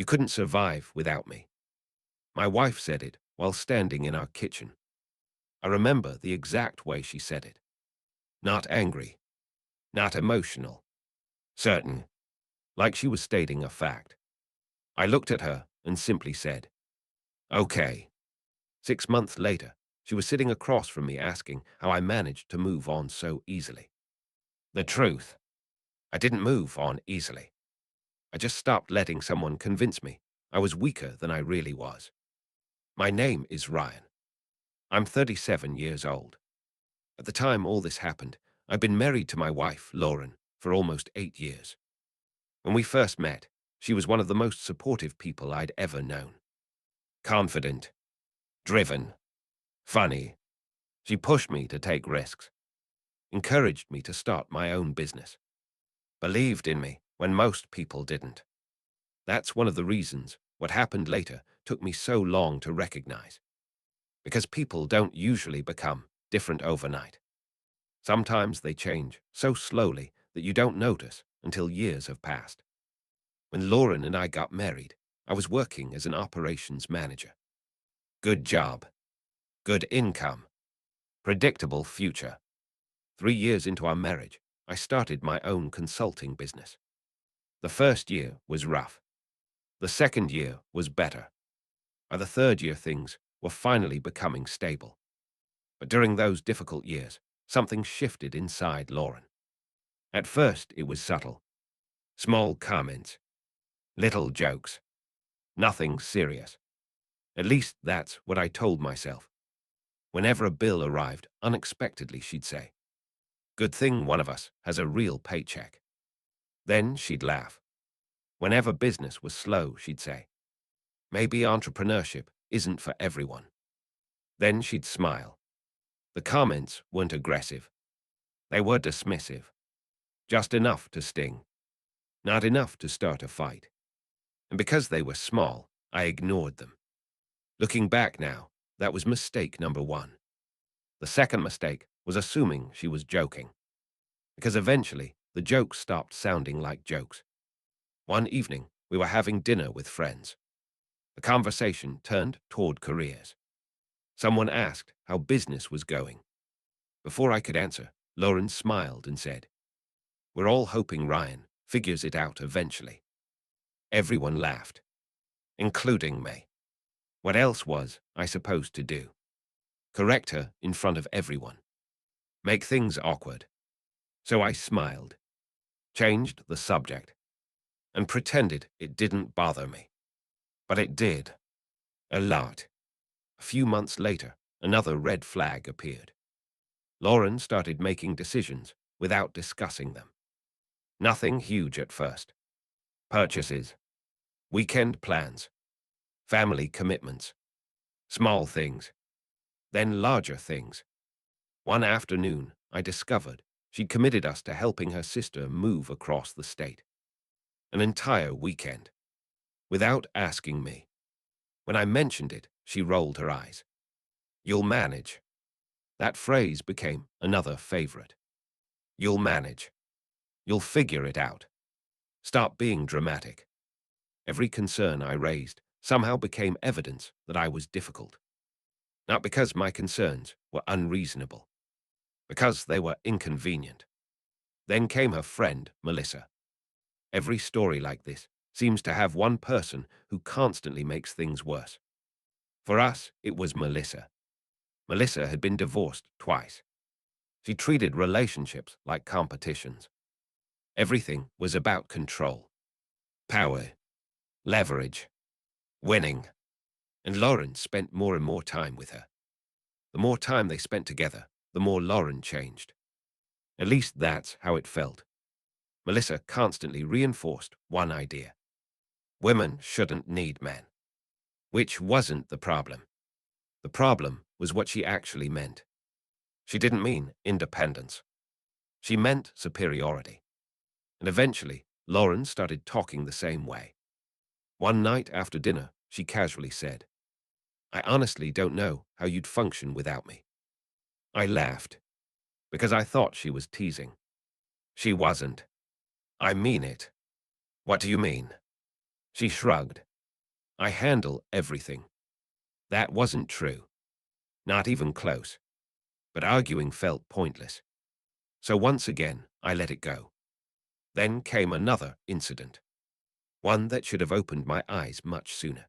You couldn't survive without me. My wife said it while standing in our kitchen. I remember the exact way she said it. Not angry, not emotional, certain, like she was stating a fact. I looked at her and simply said, "Okay." 6 months later, she was sitting across from me asking how I managed to move on so easily. The truth, I didn't move on easily. I just stopped letting someone convince me I was weaker than I really was. My name is Ryan. I'm 37 years old. At the time all this happened, I'd been married to my wife, Lauren, for almost 8 years. When we first met, she was one of the most supportive people I'd ever known. Confident, driven, funny. She pushed me to take risks, encouraged me to start my own business, believed in me when most people didn't. That's one of the reasons what happened later took me so long to recognize. Because people don't usually become different overnight. Sometimes they change so slowly that you don't notice until years have passed. When Lauren and I got married, I was working as an operations manager. Good job, good income, predictable future. 3 years into our marriage, I started my own consulting business. The first year was rough. The second year was better. By the third year, things were finally becoming stable. But during those difficult years, something shifted inside Lauren. At first, it was subtle. Small comments, little jokes, nothing serious. At least that's what I told myself. Whenever a bill arrived unexpectedly, she'd say, "Good thing one of us has a real paycheck." Then she'd laugh. Whenever business was slow, she'd say, "Maybe entrepreneurship isn't for everyone." Then she'd smile. The comments weren't aggressive. They were dismissive. Just enough to sting. Not enough to start a fight. And because they were small, I ignored them. Looking back now, that was mistake number one. The second mistake was assuming she was joking. Because eventually, the jokes stopped sounding like jokes. One evening, we were having dinner with friends. The conversation turned toward careers. Someone asked how business was going. Before I could answer, Lauren smiled and said, "We're all hoping Ryan figures it out eventually." Everyone laughed, including me. What else was I supposed to do? Correct her in front of everyone? Make things awkward? So I smiled, changed the subject, and pretended it didn't bother me. But it did. A lot. A few months later, another red flag appeared. Lauren started making decisions without discussing them. Nothing huge at first. Purchases, weekend plans, family commitments, small things, then larger things. One afternoon, I discovered she'd committed us to helping her sister move across the state. An entire weekend. Without asking me. When I mentioned it, she rolled her eyes. "You'll manage." That phrase became another favorite. You'll manage. You'll figure it out. Stop being dramatic. Every concern I raised somehow became evidence that I was difficult. Not because my concerns were unreasonable, because they were inconvenient. Then came her friend, Melissa. Every story like this seems to have one person who constantly makes things worse. For us, it was Melissa. Melissa had been divorced twice. She treated relationships like competitions. Everything was about control, power, leverage, winning. And Lauren spent more and more time with her. The more time they spent together, the more Lauren changed. At least that's how it felt. Melissa constantly reinforced one idea. Women shouldn't need men. Which wasn't the problem. The problem was what she actually meant. She didn't mean independence. She meant superiority. And eventually, Lauren started talking the same way. One night after dinner, she casually said, "I honestly don't know how you'd function without me." I laughed, because I thought she was teasing. She wasn't. "I mean it." "What do you mean?" She shrugged. I handle everything. That wasn't true. Not even close. But arguing felt pointless. So once again, I let it go. Then came another incident. One that should have opened my eyes much sooner.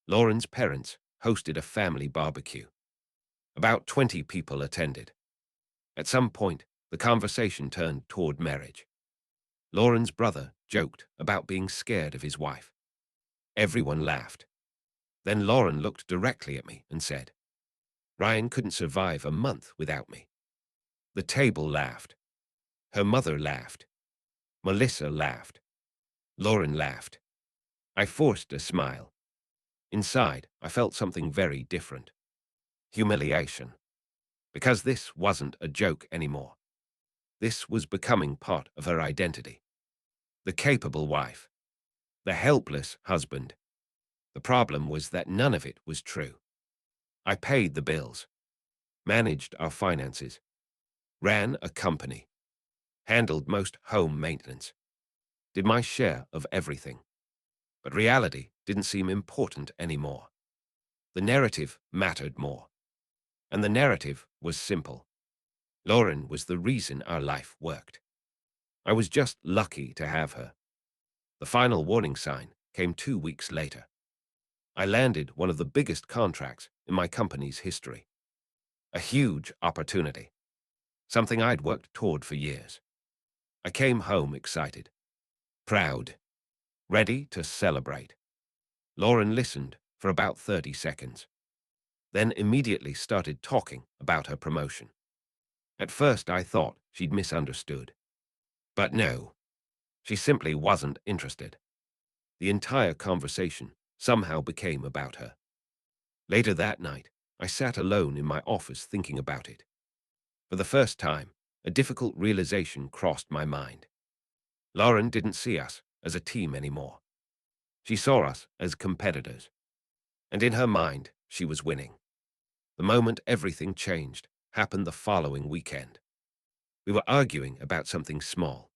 Lauren's parents hosted a family barbecue. About 20 people attended. At some point, the conversation turned toward marriage. Lauren's brother joked about being scared of his wife. Everyone laughed. Then Lauren looked directly at me and said, "Ryan couldn't survive a month without me." The table laughed. Her mother laughed. Melissa laughed. Lauren laughed. I forced a smile. Inside, I felt something very different. Humiliation. Because this wasn't a joke anymore. This was becoming part of her identity. The capable wife. The helpless husband. The problem was that none of it was true. I paid the bills, managed our finances, ran a company, handled most home maintenance, did my share of everything. But reality didn't seem important anymore. The narrative mattered more. And the narrative was simple. Lauren was the reason our life worked. I was just lucky to have her. The final warning sign came 2 weeks later. I landed one of the biggest contracts in my company's history. A huge opportunity. Something I'd worked toward for years. I came home excited, proud, ready to celebrate. Lauren listened for about 30 seconds, then immediately started talking about her promotion. At first I thought she'd misunderstood. But no, she simply wasn't interested. The entire conversation somehow became about her. Later that night, I sat alone in my office thinking about it. For the first time, a difficult realization crossed my mind. Lauren didn't see us as a team anymore. She saw us as competitors. And in her mind, she was winning. The moment everything changed happened the following weekend. We were arguing about something small.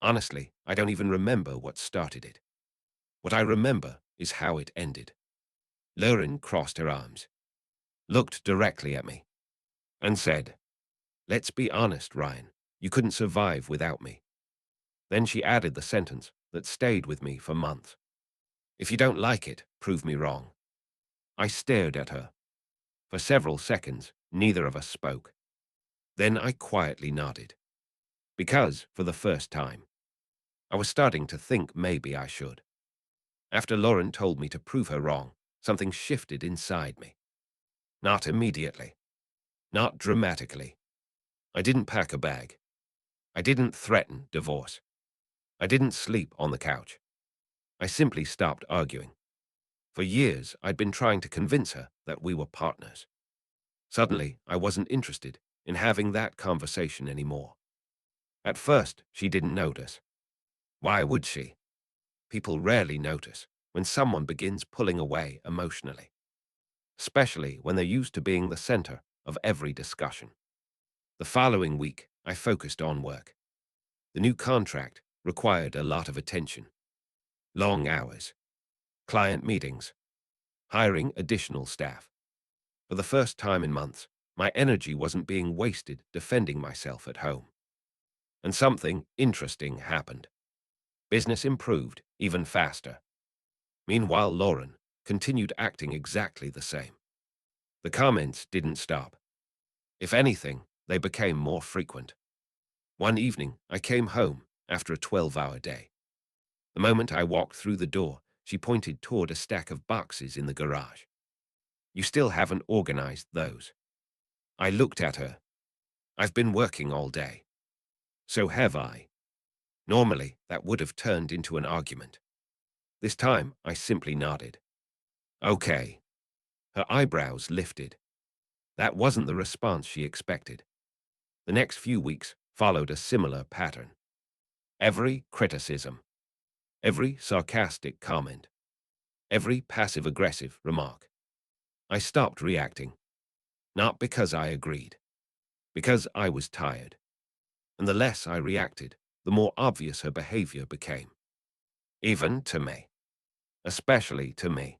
Honestly, I don't even remember what started it. What I remember is how it ended. Lauren crossed her arms, looked directly at me, and said, "Let's be honest, Ryan. You couldn't survive without me." Then she added the sentence that stayed with me for months. "If you don't like it, prove me wrong." I stared at her. For several seconds, neither of us spoke. Then I quietly nodded. Because, for the first time, I was starting to think maybe I should. After Lauren told me to prove her wrong, something shifted inside me. Not immediately. Not dramatically. I didn't pack a bag. I didn't threaten divorce. I didn't sleep on the couch. I simply stopped arguing. For years, I'd been trying to convince her that we were partners. Suddenly, I wasn't interested in having that conversation anymore. At first, she didn't notice. Why would she? People rarely notice when someone begins pulling away emotionally, especially when they're used to being the center of every discussion. The following week, I focused on work. The new contract required a lot of attention. Long hours, client meetings, hiring additional staff. For the first time in months, my energy wasn't being wasted defending myself at home. And something interesting happened. Business improved even faster. Meanwhile, Lauren continued acting exactly the same. The comments didn't stop. If anything, they became more frequent. One evening, I came home after a 12-hour day. The moment I walked through the door, she pointed toward a stack of boxes in the garage. "You still haven't organized those." I looked at her. "I've been working all day." "So have I." Normally, that would have turned into an argument. This time, I simply nodded. "Okay." Her eyebrows lifted. That wasn't the response she expected. The next few weeks followed a similar pattern. Every criticism, every sarcastic comment, every passive-aggressive remark. I stopped reacting, not because I agreed, because I was tired. And the less I reacted, the more obvious her behavior became. Even to me. especially to me.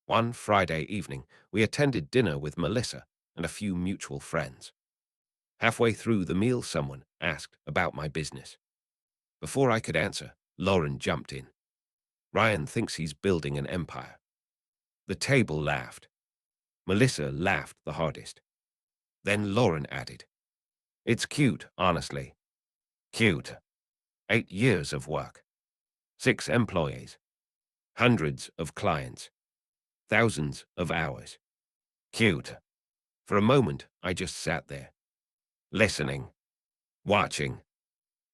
One Friday evening, we attended dinner with Melissa and a few mutual friends. Halfway through the meal, someone asked about my business. Before I could answer, Lauren jumped in. Ryan thinks he's building an empire. The table laughed. Melissa laughed the hardest. Then Lauren added, "It's cute, honestly. Cute. 8 years of work. 6 employees. Hundreds of clients. Thousands of hours. Cute." For a moment, I just sat there, listening, watching,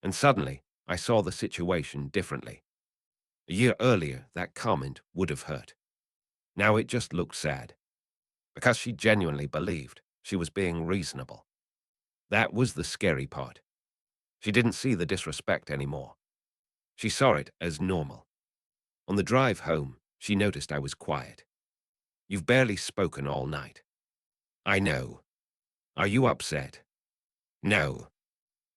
and suddenly I saw the situation differently. A year earlier, that comment would have hurt. Now it just looked sad, because she genuinely believed she was being reasonable. That was the scary part. She didn't see the disrespect anymore. She saw it as normal. On the drive home, she noticed I was quiet. "You've barely spoken all night." "I know. Are you upset?" "No."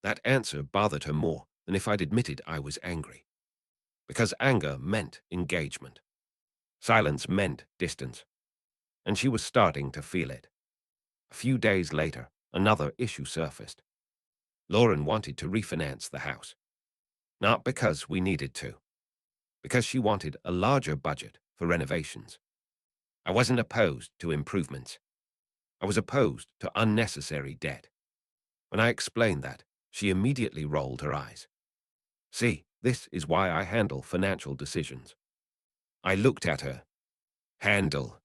That answer bothered her more than if I'd admitted I was angry. Because anger meant engagement. Silence meant distance. And she was starting to feel it. A few days later, another issue surfaced. Lauren wanted to refinance the house. Not because we needed to. Because she wanted a larger budget for renovations. I wasn't opposed to improvements. I was opposed to unnecessary debt. When I explained that, she immediately rolled her eyes. "See, this is why I handle financial decisions." I looked at her. Handle.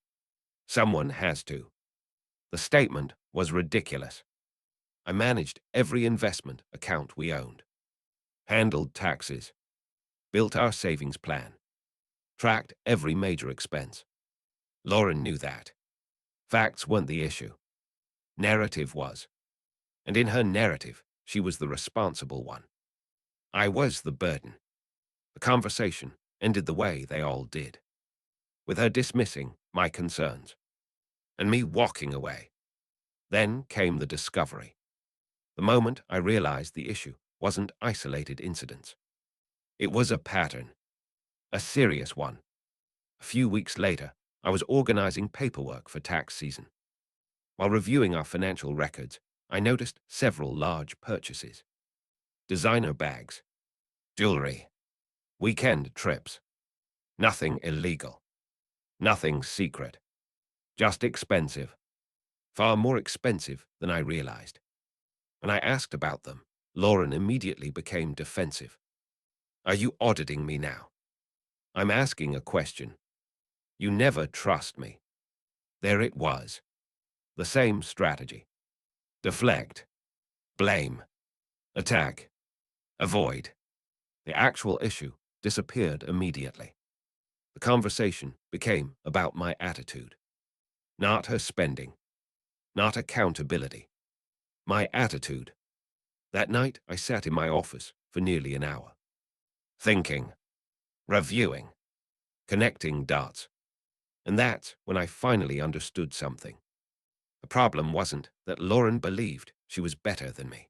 Someone has to. The statement was ridiculous. I managed every investment account we owned. Handled taxes. Built our savings plan. Tracked every major expense. Lauren knew that. Facts weren't the issue. Narrative was. And in her narrative, she was the responsible one. I was the burden. The conversation ended the way they all did, with her dismissing my concerns, and me walking away. Then came the discovery. The moment I realized the issue wasn't isolated incidents. It was a pattern, a serious one. A few weeks later, I was organizing paperwork for tax season. While reviewing our financial records, I noticed several large purchases. Designer bags, jewelry, weekend trips. Nothing illegal. Nothing secret. Just expensive. Far more expensive than I realized. When I asked about them, Lauren immediately became defensive. "Are you auditing me now?" "I'm asking a question. You never trust me." There it was. The same strategy. Deflect. Blame. Attack. Avoid. The actual issue disappeared immediately. The conversation became about my attitude. Not her spending. Not accountability. My attitude. That night, I sat in my office for nearly an hour. Thinking. Reviewing. Connecting dots. And that's when I finally understood something. The problem wasn't that Lauren believed she was better than me.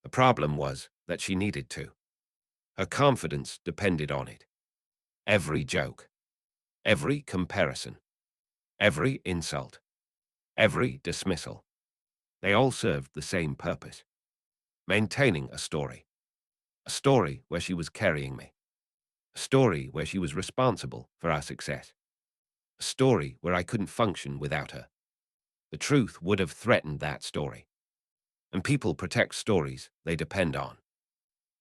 The problem was that she needed to. Her confidence depended on it. Every joke. Every comparison. Every insult. Every dismissal. They all served the same purpose. Maintaining a story. A story where she was carrying me. A story where she was responsible for our success. A story where I couldn't function without her. The truth would have threatened that story. And people protect stories they depend on,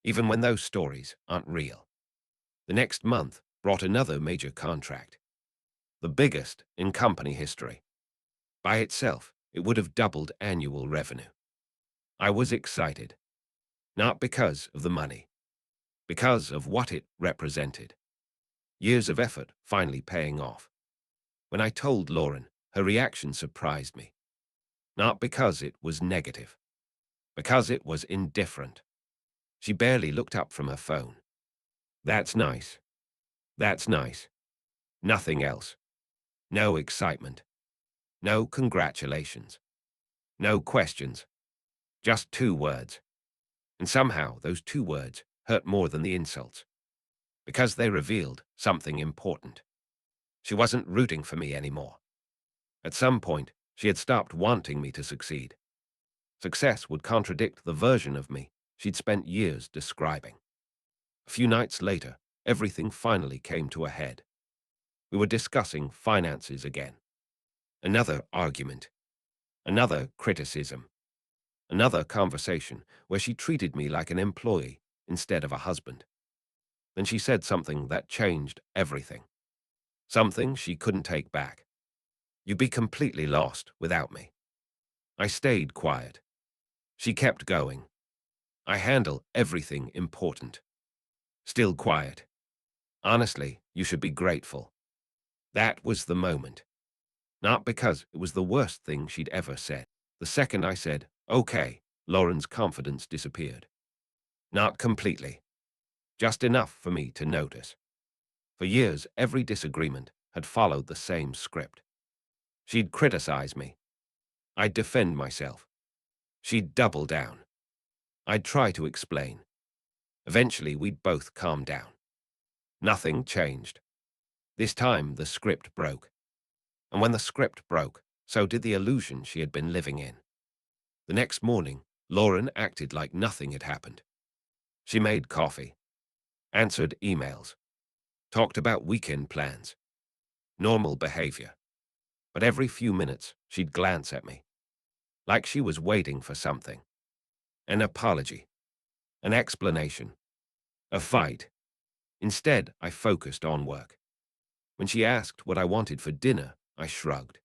even when those stories aren't real. The next month brought another major contract. The biggest in company history. By itself, it would have doubled annual revenue. I was excited. Not because of the money. Because of what it represented. Years of effort finally paying off. When I told Lauren, her reaction surprised me. Not because it was negative. Because it was indifferent. She barely looked up from her phone. "That's nice. That's nice." Nothing else. No excitement. No congratulations. No questions. Just 2 words. And somehow those 2 words hurt more than the insults. because they revealed something important. She wasn't rooting for me anymore. At some point, she had stopped wanting me to succeed. Success would contradict the version of me she'd spent years describing. A few nights later, everything finally came to a head. We were discussing finances again. Another argument. Another criticism. Another conversation where she treated me like an employee instead of a husband. Then she said something that changed everything. Something she couldn't take back. You'd be completely lost without me. I stayed quiet. She kept going. I handle everything important. Still quiet. Honestly, you should be grateful. That was the moment. Not because it was the worst thing she'd ever said. The second I said, okay, Lauren's confidence disappeared. Not completely. Just enough for me to notice. For years, every disagreement had followed the same script. She'd criticize me. I'd defend myself. She'd double down. I'd try to explain. Eventually, we'd both calm down. Nothing changed. This time, the script broke. And when the script broke, so did the illusion she had been living in. The next morning, Lauren acted like nothing had happened. She made coffee, answered emails, talked about weekend plans. Normal behavior. But every few minutes, she'd glance at me, like she was waiting for something. An apology, an explanation, a fight. Instead, I focused on work. When she asked what I wanted for dinner, I shrugged.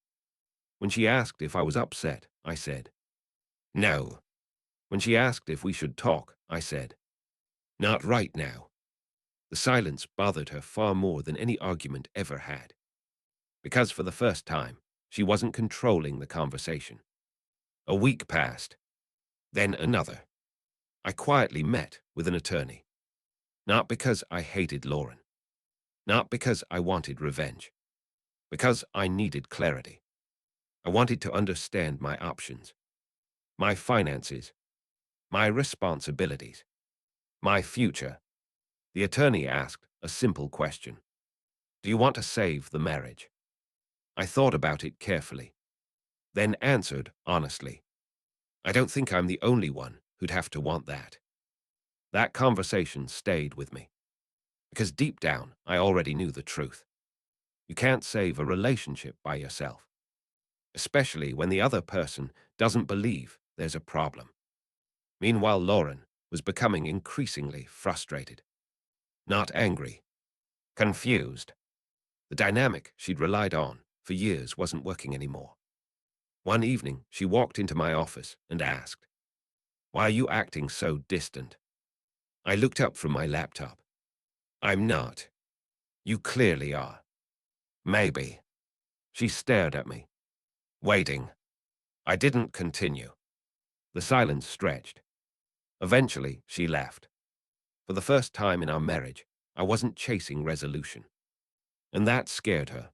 When she asked if I was upset, I said, no. When she asked if we should talk, I said, not right now. The silence bothered her far more than any argument ever had. Because for the first time, she wasn't controlling the conversation. A week passed. Then another. I quietly met with an attorney. Not because I hated Lauren. Not because I wanted revenge. Because I needed clarity. I wanted to understand my options, my finances, my responsibilities, my future. The attorney asked a simple question. Do you want to save the marriage? I thought about it carefully, then answered honestly. I don't think I'm the only one who'd have to want that. That conversation stayed with me, because deep down I already knew the truth. You can't save a relationship by yourself, especially when the other person doesn't believe there's a problem. Meanwhile, Lauren was becoming increasingly frustrated. Not angry, confused. The dynamic she'd relied on for years wasn't working anymore. One evening, she walked into my office and asked, why are you acting so distant? I looked up from my laptop. I'm not. You clearly are. Maybe. She stared at me, waiting. I didn't continue. The silence stretched. Eventually, she left. For the first time in our marriage, I wasn't chasing resolution. And that scared her.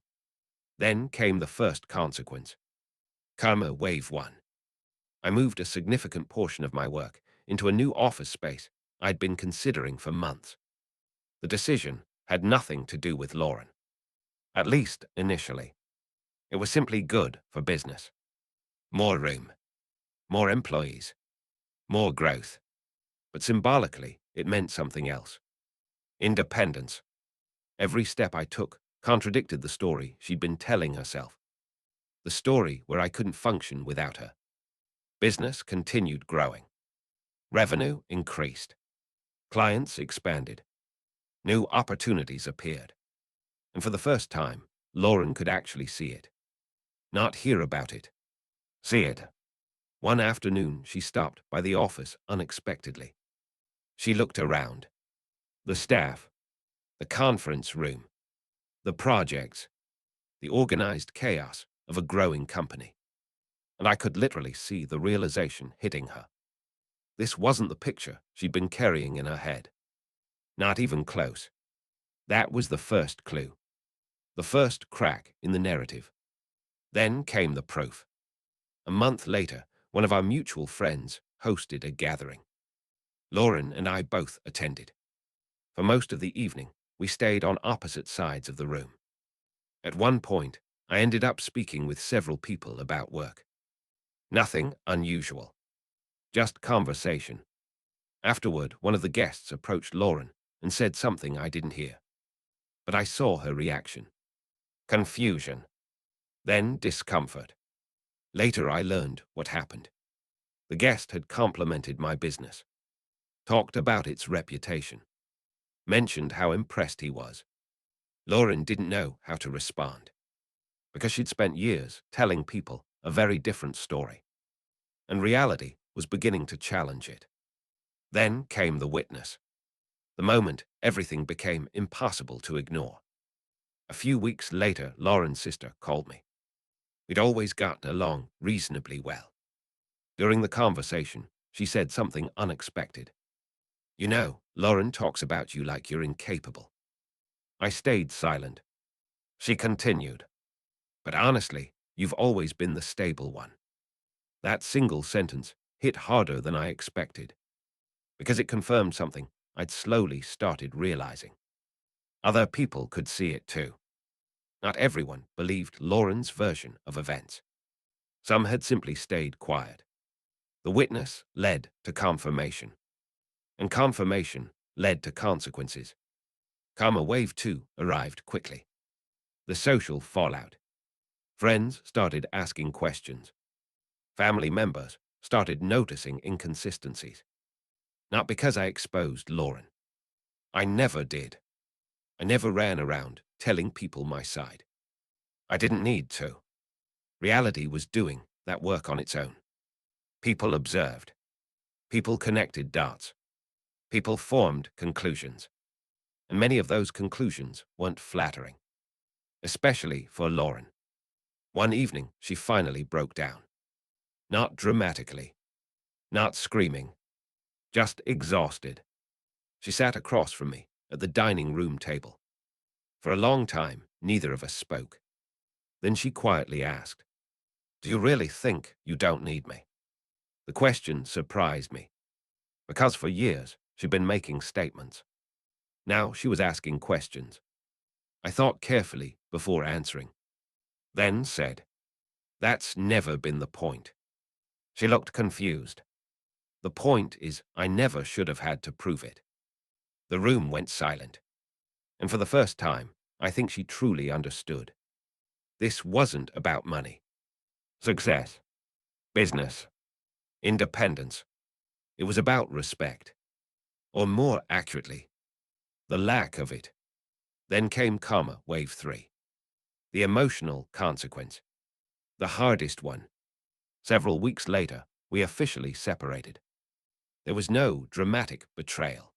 Then came the first consequence. Karma wave 1. I moved a significant portion of my work into a new office space I'd been considering for months. The decision had nothing to do with Lauren. At least initially. It was simply good for business. More room. More employees. More growth. But symbolically, it meant something else. Independence. Every step I took contradicted the story she'd been telling herself. The story where I couldn't function without her. Business continued growing. Revenue increased. Clients expanded. New opportunities appeared. And for the first time, Lauren could actually see it. Not hear about it. See it. One afternoon, she stopped by the office unexpectedly. She looked around. The staff, the conference room, the projects, the organized chaos of a growing company. And I could literally see the realization hitting her. This wasn't the picture she'd been carrying in her head. Not even close. That was the first clue. The first crack in the narrative. Then came the proof. A month later, one of our mutual friends hosted a gathering. Lauren and I both attended. For most of the evening, we stayed on opposite sides of the room. At one point, I ended up speaking with several people about work. Nothing unusual, just conversation. Afterward, one of the guests approached Lauren and said something I didn't hear. But I saw her reaction. Confusion, then discomfort. Later, I learned what happened. The guest had complimented my business, talked about its reputation, mentioned how impressed he was. Lauren didn't know how to respond, because she'd spent years telling people a very different story, and reality was beginning to challenge it. Then came the witness. The moment everything became impossible to ignore. A few weeks later, Lauren's sister called me. We'd always gotten along reasonably well. During the conversation, she said something unexpected. You know, Lauren talks about you like you're incapable. I stayed silent. She continued. But honestly, you've always been the stable one. That single sentence hit harder than I expected, because it confirmed something I'd slowly started realizing. Other people could see it too. Not everyone believed Lauren's version of events. Some had simply stayed quiet. The witness led to confirmation, and confirmation led to consequences. Karma wave 2 arrived quickly. The social fallout. Friends started asking questions. Family members started noticing inconsistencies. Not because I exposed Lauren. I never did. I never ran around telling people my side. I didn't need to. Reality was doing that work on its own. People observed. People connected dots. People formed conclusions. And many of those conclusions weren't flattering, especially for Lauren. One evening, she finally broke down. Not dramatically, not screaming, just exhausted. She sat across from me at the dining room table. For a long time, neither of us spoke. Then she quietly asked, "Do you really think you don't need me?" The question surprised me, because for years she'd been making statements. Now she was asking questions. I thought carefully before answering, then said, "That's never been the point." She looked confused. "The point is, I never should have had to prove it." The room went silent, and for the first time, I think she truly understood. This wasn't about money, success, business, independence. It was about respect, or more accurately, the lack of it. Then came karma wave 3, the emotional consequence, the hardest one. Several weeks later, we officially separated. There was no dramatic betrayal,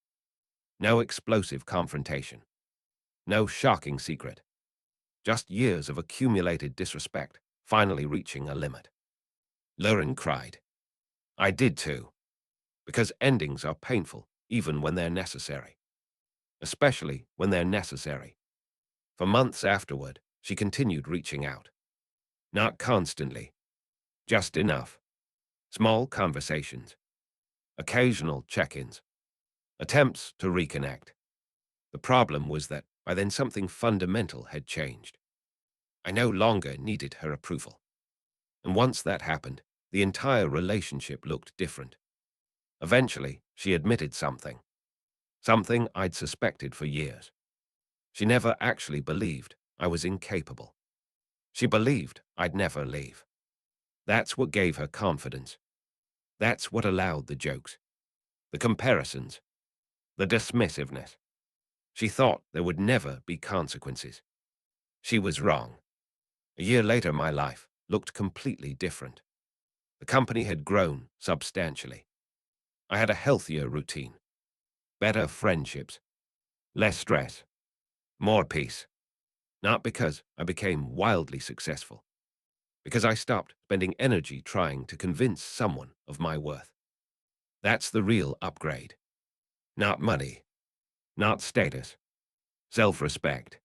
no explosive confrontation, no shocking secret, just years of accumulated disrespect finally reaching a limit. Lauren cried. I did too, because endings are painful even when they're necessary, especially when they're necessary. For months afterward, she continued reaching out. Not constantly, just enough. Small conversations, occasional check-ins, attempts to reconnect. The problem was that by then something fundamental had changed. I no longer needed her approval. And once that happened, the entire relationship looked different. Eventually, she admitted something I'd suspected for years. She never actually believed I was incapable. She believed I'd never leave. That's what gave her confidence. That's what allowed the jokes, the comparisons, the dismissiveness. She thought there would never be consequences. She was wrong. A year later, my life looked completely different. The company had grown substantially. I had a healthier routine, better friendships, less stress, more peace. Not because I became wildly successful, because I stopped spending energy trying to convince someone of my worth. That's the real upgrade. Not money, not status, self-respect.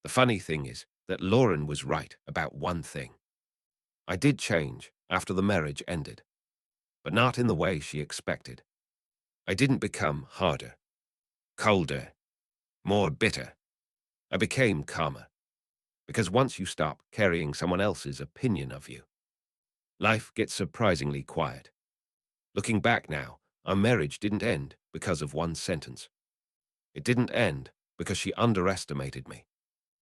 The funny thing is that Lauren was right about one thing. I did change after the marriage ended, but not in the way she expected. I didn't become harder, colder, more bitter. I became calmer, because once you stop carrying someone else's opinion of you, life gets surprisingly quiet. Looking back now, our marriage didn't end because of one sentence. It didn't end because she underestimated me.